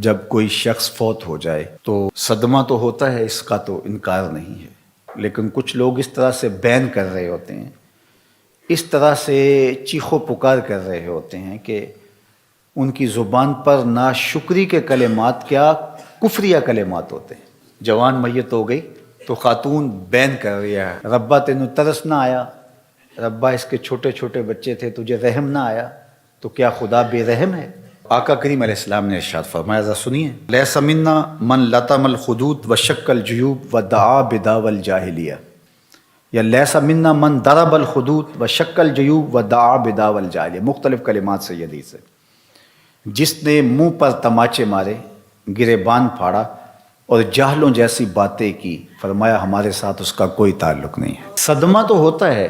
جب کوئی شخص فوت ہو جائے تو صدمہ تو ہوتا ہے، اس کا تو انکار نہیں ہے، لیکن کچھ لوگ اس طرح سے بین کر رہے ہوتے ہیں، اس طرح سے چیخو پکار کر رہے ہوتے ہیں کہ ان کی زبان پر ناشکری کے کلمات کیا کفریہ کلمات ہوتے ہیں۔ جوان میت ہو گئی تو خاتون بین کر رہی ہے، ربا تینوں ترس نہ آیا، ربا اس کے چھوٹے چھوٹے بچے تھے تجھے رحم نہ آیا، تو کیا خدا بے رحم ہے؟ آقا کریم علیہ السلام نے ارشاد فرمایا، ذرا سنیے، لیس منا من لطم الخدود وشق الجیوب ودعا بدعوی الجاہلیہ، یا لیس منا من ضرب الخدود وشق الجیوب ودعا بدعوی الجاہلیہ، مختلف کلمات سے یہ حدیث ہے۔ جس نے منہ پر تماچے مارے، گریبان پھاڑا اور جاہلوں جیسی باتیں کی، فرمایا ہمارے ساتھ اس کا کوئی تعلق نہیں ہے۔ صدمہ تو ہوتا ہے،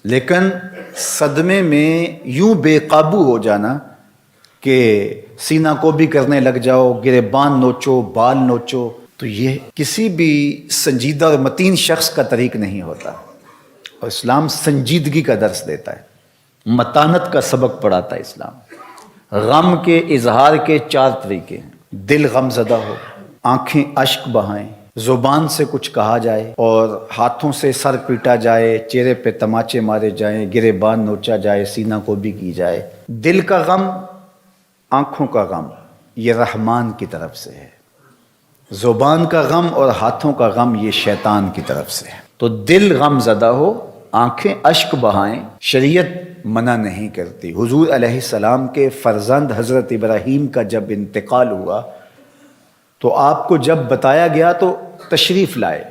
لیکن صدمے میں یوں بے قابو ہو جانا کہ سینہ کو بھی کرنے لگ جاؤ، گریبان نوچو، بال نوچو، تو یہ کسی بھی سنجیدہ اور متین شخص کا طریق نہیں ہوتا، اور اسلام سنجیدگی کا درس دیتا ہے، متانت کا سبق پڑھاتا ہے اسلام۔ غم کے اظہار کے 4 طریقے ہیں، دل غم زدہ ہو، آنکھیں اشک بہائیں، زبان سے کچھ کہا جائے اور ہاتھوں سے سر پیٹا جائے، چہرے پہ تماچے مارے جائیں، گریبان نوچا جائے، سینہ کو بھی کی جائے۔ دل کا غم، آنکھوں کا غم یہ رحمان کی طرف سے ہے، زبان کا غم اور ہاتھوں کا غم یہ شیطان کی طرف سے ہے۔ تو دل غم زدہ ہو، آنکھیں اشک بہائیں، شریعت منع نہیں کرتی۔ حضور علیہ السلام کے فرزند حضرت ابراہیم کا جب انتقال ہوا تو آپ کو جب بتایا گیا تو تشریف لائے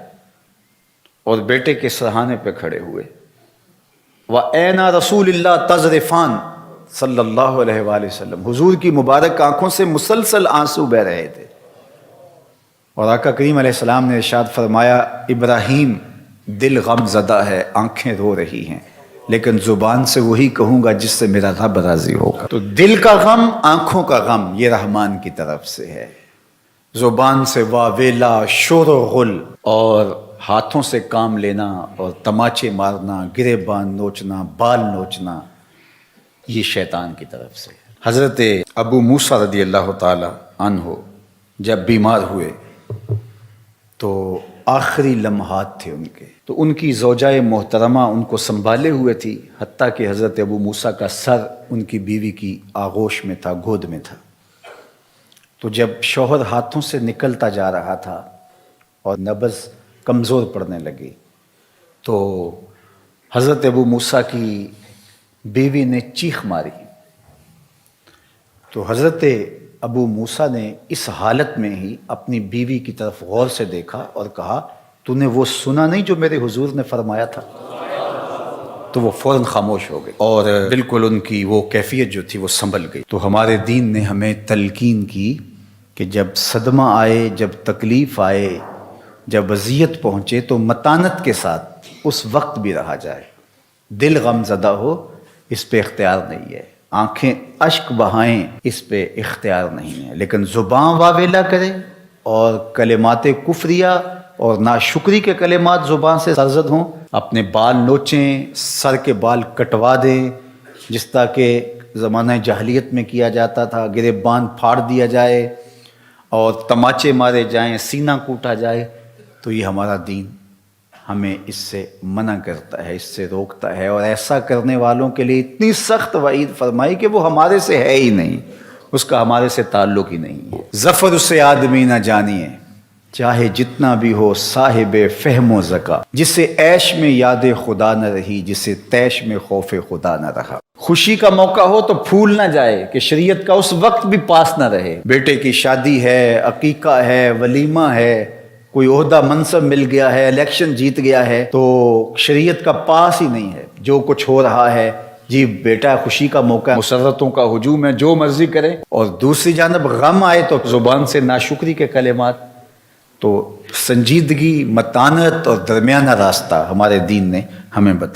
اور بیٹے کے سرہانے پہ کھڑے ہوئے، وَأَيْنَ رَسُولِ اللَّهِ تَذْرِفَانِ صلی اللہ علیہ وآلہ وسلم، حضور کی مبارک آنکھوں سے مسلسل آنسو بہ رہے تھے، اور آقا کریم علیہ السلام نے ارشاد فرمایا، ابراہیم دل غم زدہ ہے، آنکھیں رو رہی ہیں، لیکن زبان سے وہی کہوں گا جس سے میرا رب راضی ہوگا۔ تو دل کا غم، آنکھوں کا غم یہ رحمان کی طرف سے ہے، زبان سے واویلا، شور و غل، اور ہاتھوں سے کام لینا اور تماچے مارنا، گریبان نوچنا، بال نوچنا یہ شیطان کی طرف سے ہے۔ حضرت ابو موسیٰ رضی اللہ تعالی عنہ جب بیمار ہوئے تو آخری لمحات تھے ان کے، تو ان کی زوجہ محترمہ ان کو سنبھالے ہوئے تھی، حتیٰ کہ حضرت ابو موسیٰ کا سر ان کی بیوی کی آغوش میں تھا، گود میں تھا۔ تو جب شوہر ہاتھوں سے نکلتا جا رہا تھا اور نبض کمزور پڑنے لگی تو حضرت ابو موسیٰ کی بیوی نے چیخ ماری، تو حضرت ابو موسیٰ نے اس حالت میں ہی اپنی بیوی کی طرف غور سے دیکھا اور کہا، تو نے وہ سنا نہیں جو میرے حضور نے فرمایا تھا؟ تو وہ فوراً خاموش ہو گئے اور بالکل ان کی وہ کیفیت جو تھی وہ سنبھل گئی۔ تو ہمارے دین نے ہمیں تلقین کی کہ جب صدمہ آئے، جب تکلیف آئے، جب اذیت پہنچے تو متانت کے ساتھ اس وقت بھی رہا جائے۔ دل غم زدہ ہو، اس پہ اختیار نہیں ہے، آنکھیں اشک بہائیں، اس پہ اختیار نہیں ہے، لیکن زبان واویلا کرے اور کلمات کفریہ اور ناشکری کے کلمات زبان سے سرزد ہوں، اپنے بال نوچیں، سر کے بال کٹوا دیں جس طرح کہ زمانہ جاہلیت میں کیا جاتا تھا، گریبان پھاڑ دیا جائے اور تماچے مارے جائیں، سینہ کوٹا جائے، تو یہ ہمارا دین ہمیں اس سے منع کرتا ہے، اس سے روکتا ہے، اور ایسا کرنے والوں کے لیے اتنی سخت وعید فرمائی کہ وہ ہمارے سے ہے ہی نہیں، اس کا ہمارے سے تعلق ہی نہیں ہے۔ ظفر اسے آدمی نہ جانیے چاہے جتنا بھی ہو صاحب فہم و ذکا، جسے عیش میں یاد خدا نہ رہی، جسے تیش میں خوف خدا نہ رہا۔ خوشی کا موقع ہو تو پھول نہ جائے کہ شریعت کا اس وقت بھی پاس نہ رہے، بیٹے کی شادی ہے، عقیقہ ہے، ولیمہ ہے، کوئی عہدہ منصب مل گیا ہے، الیکشن جیت گیا ہے، تو شریعت کا پاس ہی نہیں ہے، جو کچھ ہو رہا ہے، جی بیٹا خوشی کا موقع ہے، مسرتوں کا ہجوم ہے، جو مرضی کرے، اور دوسری جانب غم آئے تو زبان سے ناشکری کے کلمات۔ تو سنجیدگی، متانت اور درمیانہ راستہ ہمارے دین نے ہمیں بتایا۔